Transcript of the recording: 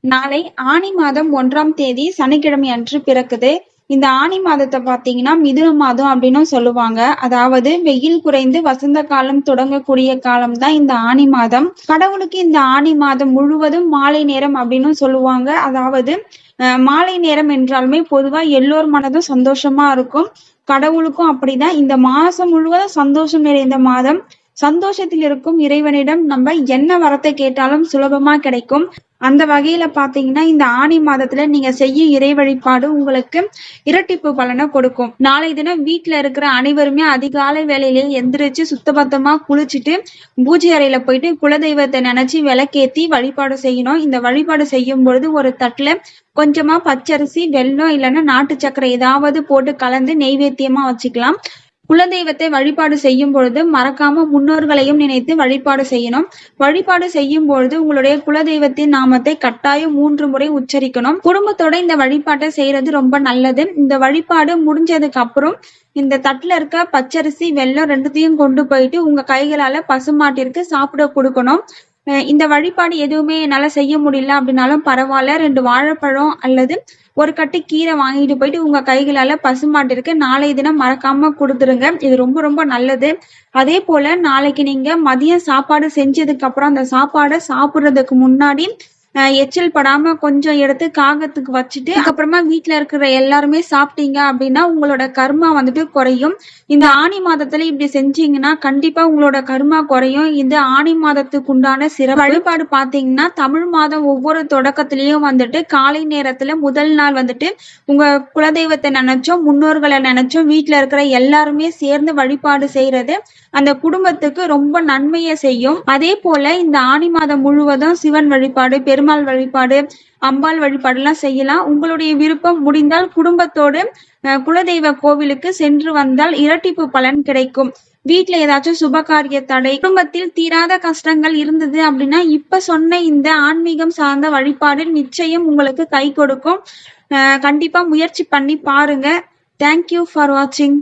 நாளை ஆனி மாதம் 1ஆம் தேதி சனிக்கிழமை அன்று பிறக்குது. இந்த ஆனி மாதத்தை பார்த்தீங்கன்னா மிதுன மாதம் அப்படின்னும் சொல்லுவாங்க. அதாவது வெயில் குறைந்து வசந்த காலம் தொடங்கக்கூடிய காலம் தான் இந்த ஆனி மாதம். கடவுளுக்கு இந்த ஆனி மாதம் முழுவதும் மாலை நேரம் அப்படின்னு சொல்லுவாங்க. அதாவது மாலை நேரம் என்றாலுமே பொதுவா எல்லோர் மனதும் சந்தோஷமா இருக்கும். கடவுளுக்கும் அப்படிதான். இந்த மாசம் முழுவதும் சந்தோஷம் நிறைந்த மாதம். சந்தோஷத்தில் இருக்கும் இறைவனிடம் நம்ம என்ன வரத்தை கேட்டாலும் சுலபமா கிடைக்கும். அந்த வகையில பாத்தீங்கன்னா இந்த ஆனி மாதத்துல நீங்க செய்ய இறை வழிபாடு உங்களுக்கு இரட்டிப்பு பலனை கொடுக்கும். நாளை தினம் வீட்டுல இருக்கிற அனைவருமே அதிகாலை வேலையிலேயே எந்திரிச்சு சுத்தபத்தமா குளிச்சுட்டு பூஜை அறையில போயிட்டு குலதெய்வத்தை நினைச்சு விளக்கேத்தி வழிபாடு செய்யணும். இந்த வழிபாடு செய்யும் பொழுது ஒரு தட்டுல கொஞ்சமா பச்சரிசி, வெல்லம் இல்லைன்னா நாட்டு சக்கரை ஏதாவது போட்டு கலந்து நெய்வேத்தியமா வச்சுக்கலாம். குலதெய்வத்தை வழிபாடு செய்யும் பொழுது மறக்காம முன்னோர்களையும் நினைத்து வழிபாடு செய்யணும். வழிபாடு செய்யும் பொழுது உங்களுடைய குலதெய்வத்தின் நாமத்தை கட்டாயம் 3 முறை உச்சரிக்கணும். குடும்பத்தோட இந்த வழிபாட்டை செய்யறது ரொம்ப நல்லது. இந்த வழிபாடு முடிஞ்சதுக்கு அப்புறம் இந்த தட்டுல இருக்க பச்சரிசி, வெல்லம் ரெண்டுத்தையும் கொண்டு போயிட்டு உங்க கைகளால பசுமாட்டிற்கு சாப்பிட கொடுக்கணும். இந்த வழிபாடு எதுவுமே என்னால செய்ய முடியல அப்படின்னாலும் பரவாயில்ல, 2 வாழைப்பழம் அல்லது ஒரு கட்டு கீரை வாங்கிட்டு போயிட்டு உங்க கைகளால பசுமாட்டிற்கு நாளைய தினம் மறக்காம கொடுத்துருங்க. இது ரொம்ப ரொம்ப நல்லது. அதே போல நாளைக்கு நீங்க மதியம் சாப்பாடு செஞ்சதுக்கு அப்புறம் அந்த சாப்பாடை சாப்பிடுறதுக்கு முன்னாடி எச்சில் படாம கொஞ்சம் எடுத்து காகத்துக்கு வச்சுட்டு அதுக்கப்புறமா வீட்டுல இருக்கிற எல்லாருமே சாப்பிட்டீங்க அப்படின்னா உங்களோட கர்மா வந்துட்டு குறையும். இந்த ஆனி மாதத்துல இப்படி செஞ்சீங்கன்னா கண்டிப்பா உங்களோட கர்மா குறையும். இந்த ஆனி மாதத்துக்கு உண்டான சிறப்பு வழிபாடு பாத்தீங்கன்னா தமிழ் மாதம் ஒவ்வொரு தொடக்கத்திலயும் வந்துட்டு காலை நேரத்துல முதல் நாள் வந்துட்டு உங்க குலதெய்வத்தை நினைச்சோம், முன்னோர்களை நினைச்சோம் வீட்டுல இருக்கிற எல்லாருமே சேர்ந்து வழிபாடு செய்யறது அந்த குடும்பத்துக்கு ரொம்ப நன்மையை செய்யும். அதே போல இந்த ஆனி மாதம் முழுவதும் சிவன் வழிபாடு, பெருமாள் வழிபாடு, அம்பாள் வழிபாடு எல்லாம் செய்யலாம். உங்களுடைய விருப்பம் முடிந்தால் குடும்பத்தோடு குலதெய்வ கோவிலுக்கு சென்று வந்தால் இரட்டிப்பு பலன் கிடைக்கும். வீட்டுல ஏதாச்சும் சுபகாரிய தடை, குடும்பத்தில் தீராத கஷ்டங்கள் இருந்தது அப்படின்னா இப்ப சொன்ன இந்த ஆன்மீகம் சார்ந்த வழிபாடு நிச்சயம் உங்களுக்கு கை கொடுக்கும். கண்டிப்பா முயற்சி பண்ணி பாருங்க. தேங்க்யூ ஃபார் வாட்சிங்.